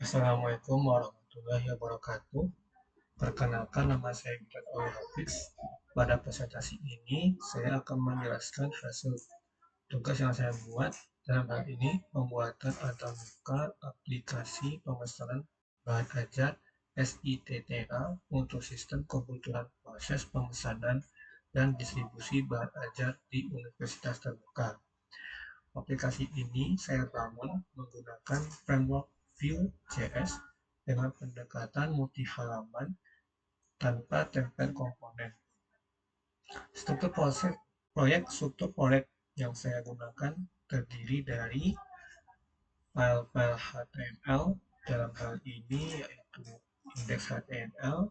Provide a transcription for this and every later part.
Assalamualaikum warahmatullahi wabarakatuh. Perkenalkan, nama saya Gibran Owi Hafiz. Pada presentasi ini, saya akan menjelaskan hasil tugas yang saya buat. Dalam hal ini, pembuatan antarmuka aplikasi pemesanan bahan ajar SITTA untuk sistem kebutuhan proses pemesanan dan distribusi bahan ajar di Universitas Terbuka. Aplikasi ini saya bangun menggunakan framework Vue.js dengan pendekatan multi halaman tanpa tempel komponen. Struktur proyek yang saya gunakan terdiri dari file-file HTML, dalam hal ini yaitu index HTML,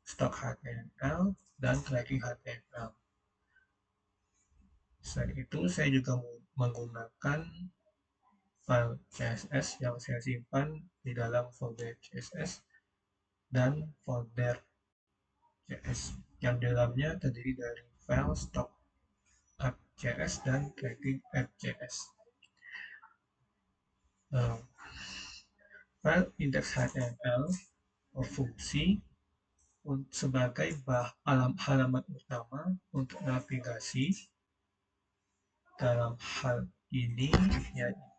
stock HTML, dan tracking HTML. Selain itu, saya juga menggunakan file CSS yang saya simpan di dalam folder CSS dan folder CS yang dalamnya terdiri dari file stock app.js dan tracking app.js. File index.html berfungsi sebagai halaman utama untuk navigasi. Dalam hal ini yaitu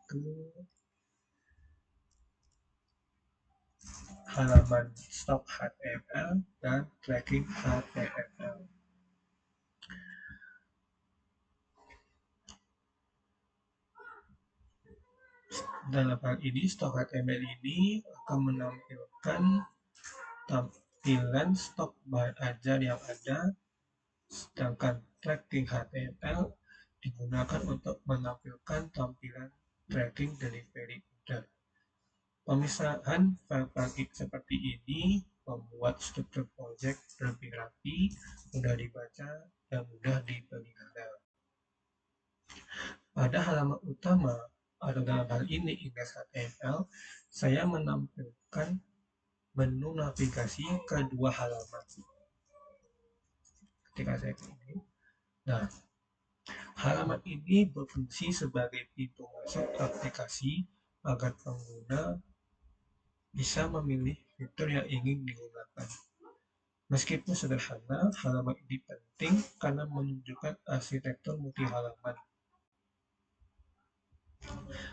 halaman stock HTML dan tracking HTML. Dalam hal ini, stock HTML ini akan menampilkan tampilan stok bahan ajar yang ada, sedangkan tracking HTML digunakan untuk menampilkan tampilan tracking delivery order. Pemisahan file-file seperti ini membuat struktur project lebih rapi, mudah dibaca, dan mudah dipelihara. Pada halaman utama atau dalam hal ini index HTML, saya menampilkan menu navigasi kedua halaman. Ketika saya klik ini, nah, halaman ini berfungsi sebagai pintu masuk aplikasi agar pengguna bisa memilih fitur yang ingin digunakan. Meskipun sederhana, halaman ini penting karena menunjukkan arsitektur multi halaman.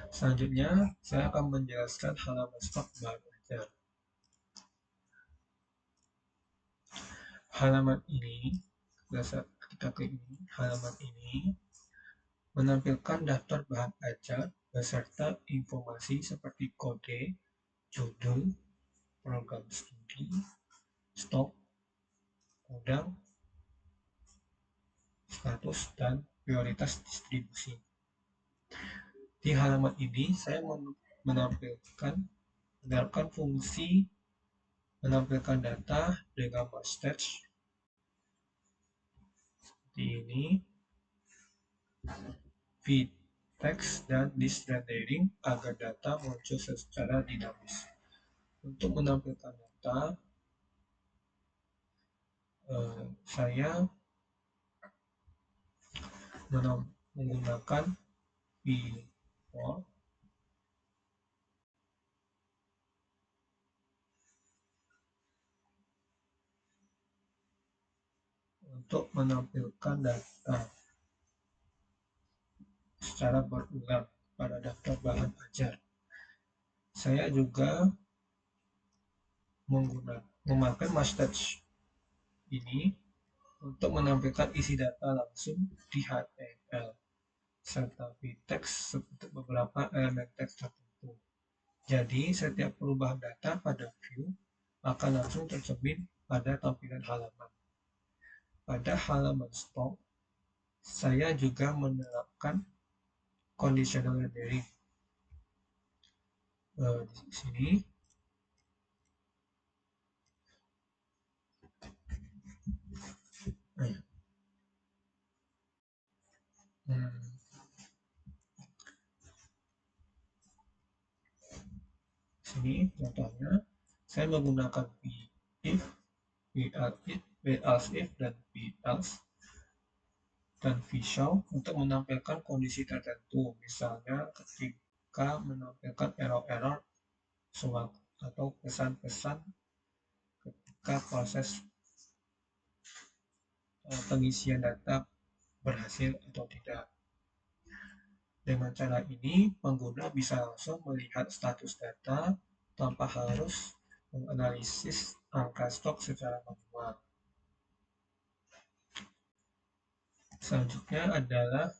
Selanjutnya, saya akan menjelaskan halaman stok bahan ajar. Halaman ini, ketika klik ini, halaman ini menampilkan daftar bahan ajar beserta informasi seperti kode, judul, program studi, stok, gudang, status, dan prioritas distribusi. Di halaman ini, saya menampilkan fungsi menampilkan data dengan mustache seperti ini, feed text, dan list rendering agar data muncul secara dinamis. Untuk menampilkan data, saya menggunakan V4 untuk menampilkan data secara berulang pada daftar bahan ajar. Saya juga memakai mustache ini untuk menampilkan isi data langsung di HTML serta v-text seperti beberapa elemen teks tertentu. Jadi, setiap perubahan data pada view akan langsung tercermin pada tampilan halaman. Pada halaman stock, saya juga menerapkan conditional rendering. Di sini sini contohnya saya menggunakan if, else if, dan else dan vShow untuk menampilkan kondisi tertentu, misalnya ketika menampilkan error atau pesan-pesan ketika proses pengisian data berhasil atau tidak. Dengan cara ini, pengguna bisa langsung melihat status data tanpa harus menganalisis angka stok secara manual. Selanjutnya adalah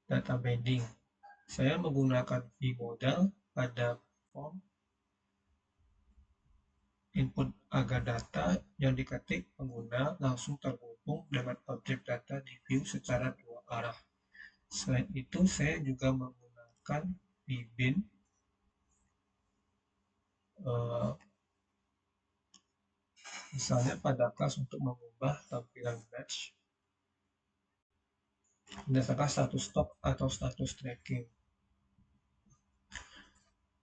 data binding. Saya menggunakan vModal pada form input agar data yang diketik pengguna langsung terhubung dengan objek data di view secara dua arah. Selain itu, saya juga menggunakan vBin misalnya pada kelas untuk mengubah tampilan batch berdasarkan status stok atau status tracking.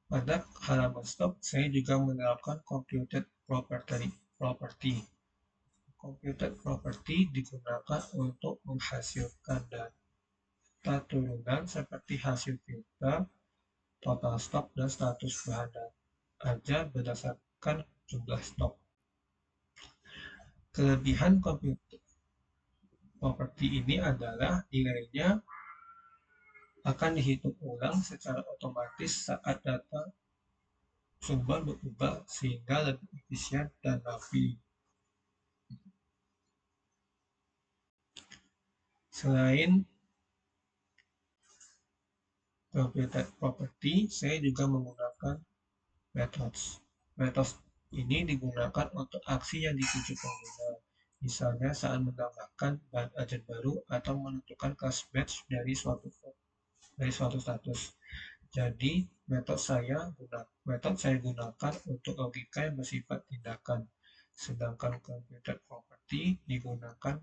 Pada halaman stok, saya juga menerapkan computed property. Computed property digunakan untuk menghasilkan data turunan seperti hasil filter, total stok, dan status bahan aja berdasarkan jumlah stok. Kelebihan computed property ini adalah nilainya akan dihitung ulang secara otomatis saat data sumber berubah sehingga lebih efisien dan rapi. Selain computed property, saya juga menggunakan methods. Methods ini digunakan untuk aksi yang dituju pengguna, misalnya saat menambahkan bahan agent baru atau menentukan class batch dari suatu status. Jadi, metode saya gunakan untuk logika yang bersifat tindakan, sedangkan computed property digunakan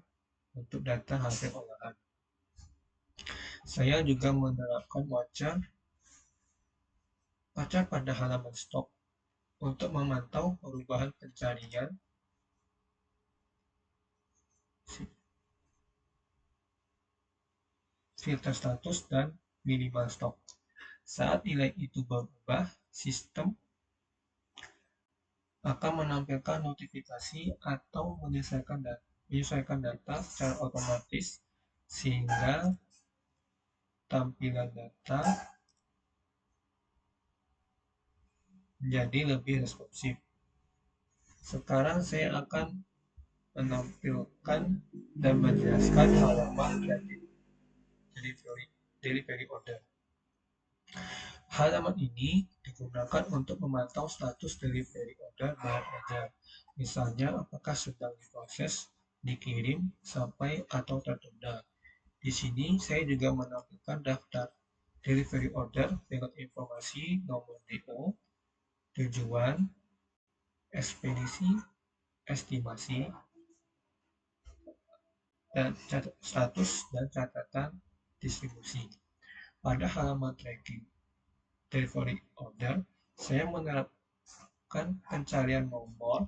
untuk data hasil olahan. Saya juga menerapkan wajar pada halaman stok untuk memantau perubahan pencarian filter status dan minimal stok. Saat nilai itu berubah, sistem akan menampilkan notifikasi atau menyesuaikan data secara otomatis sehingga tampilan data menjadi lebih responsif. Sekarang saya akan menampilkan dan menjelaskan halaman delivery order. Halaman ini digunakan untuk memantau status delivery order bahan ajar. Misalnya apakah sedang diproses, dikirim, sampai, atau tertunda. Di sini saya juga menampilkan daftar delivery order dengan informasi nomor DO, tujuan, ekspedisi, estimasi, dan status dan catatan distribusi. Pada halaman tracking delivery order, saya menerapkan pencarian nomor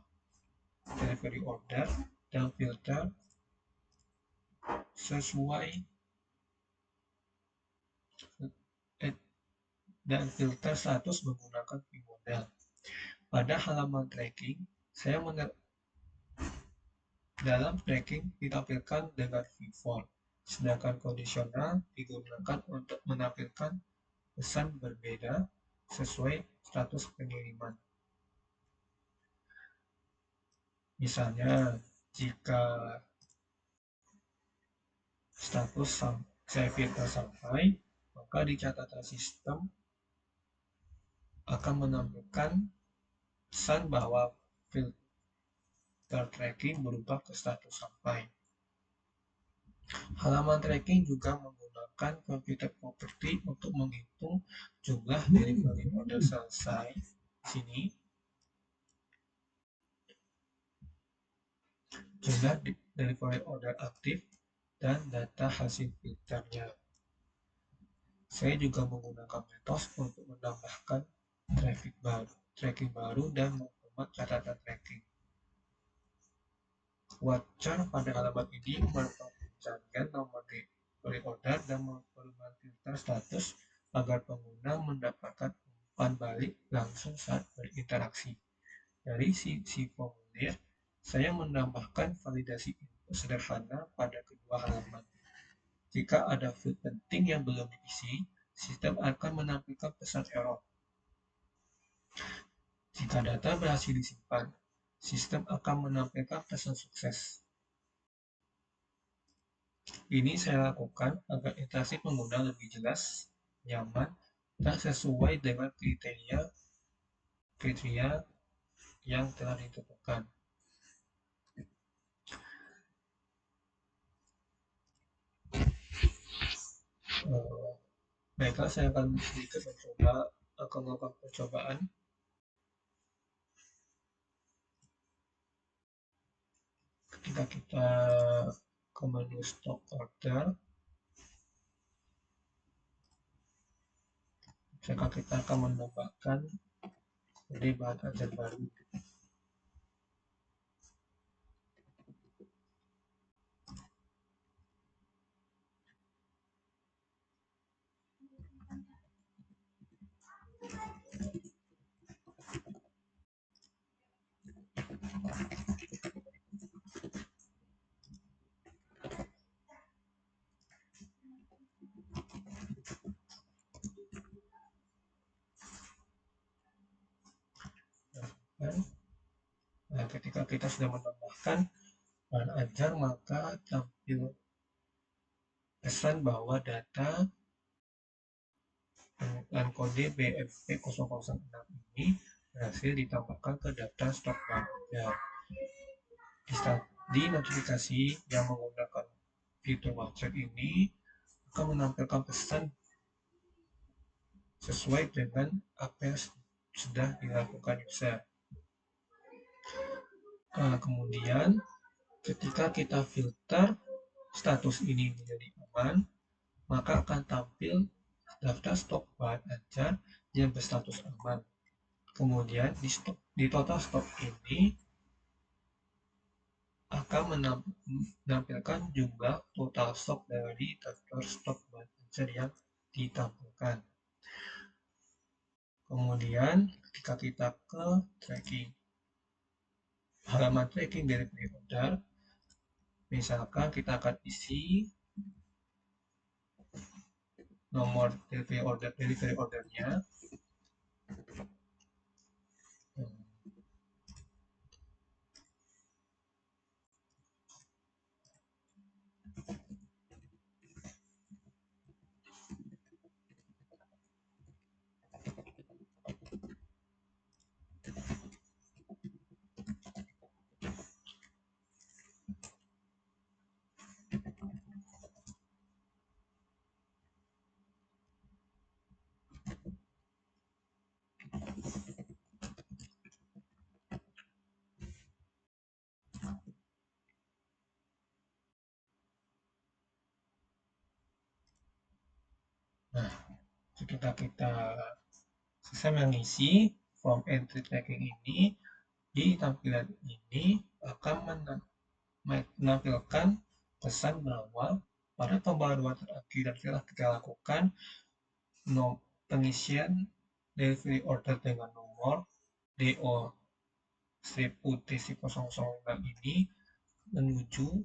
delivery order dan filter sesuai dan filter status menggunakan vModal. Pada halaman tracking, dalam tracking ditampilkan dengan vForm, sedangkan kondisional digunakan untuk menampilkan pesan berbeda sesuai status pengiriman. Misalnya, jika status saya filter sampai, maka di catatan sistem akan menampilkan pesan bahwa filter tracking berubah ke status sampai. Halaman tracking juga menggunakan computed property untuk menghitung jumlah delivery order selesai. Sini jumlah delivery order aktif dan data hasil filternya. Saya juga menggunakan metode untuk menambahkan tracking baru dan mempermudah catatan tracking. Wajar pada halaman ini merupakan pencarian nomor delivery order dan perubahan filter status agar pengguna mendapatkan umpan balik langsung saat interaksi. Dari sisi formulir, saya menambahkan validasi info sederhana pada kedua halaman. Jika ada field penting yang belum diisi, sistem akan menampilkan pesan error. Jika data berhasil disimpan, sistem akan menampilkan pesan sukses. Ini saya lakukan agar interaksi pengguna lebih jelas, nyaman, dan sesuai dengan kriteria yang telah ditentukan. Baiklah, saya akan sedikit melakukan percobaan. Ketika kita ke menu stock order, maka kita akan menambahkan kode bahan ajar baru. Nah, ketika kita sudah menambahkan bahan ajar, maka tampil pesan bahwa data dan kode BFP006 ini berhasil ditambahkan ke daftar stok bahan ajar. Di notifikasi yang menggunakan fitur WhatsApp ini akan menampilkan pesan sesuai dengan apa yang sudah dilakukan user. Kemudian ketika kita filter status ini menjadi aman, maka akan tampil daftar stok bahan ajar yang berstatus aman. Kemudian di total stok ini akan menampilkan jumlah total stok dari daftar stok bahan ajar yang ditampilkan. Kemudian ketika kita ke tracking, halaman tracking delivery order, misalkan kita akan isi nomor delivery ordernya. Nah, ketika kita selesai mengisi form entry tracking ini, di tampilan ini akan menampilkan pesan bahwa pada pembaruan terakhir yang telah kita lakukan, pengisian delivery order dengan nomor DO-UT006 ini menuju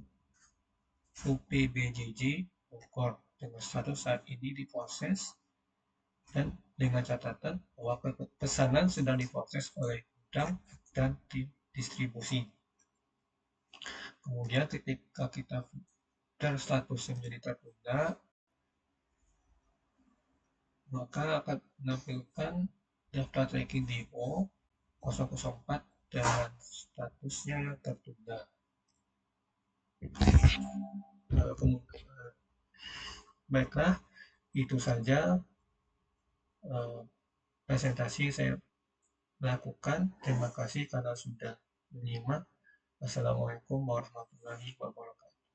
UPBJJ Bogor dengan status saat ini diproses, dan dengan catatan bahwa pesanan sedang diproses oleh gudang dan distribusi. Kemudian ketika kita filter statusnya menjadi tertunda, maka akan menampilkan daftar tracking DO004 dan statusnya yang tertunda. Baiklah, itu saja presentasi saya lakukan. Terima kasih karena sudah menyimak. Assalamualaikum warahmatullahi wabarakatuh.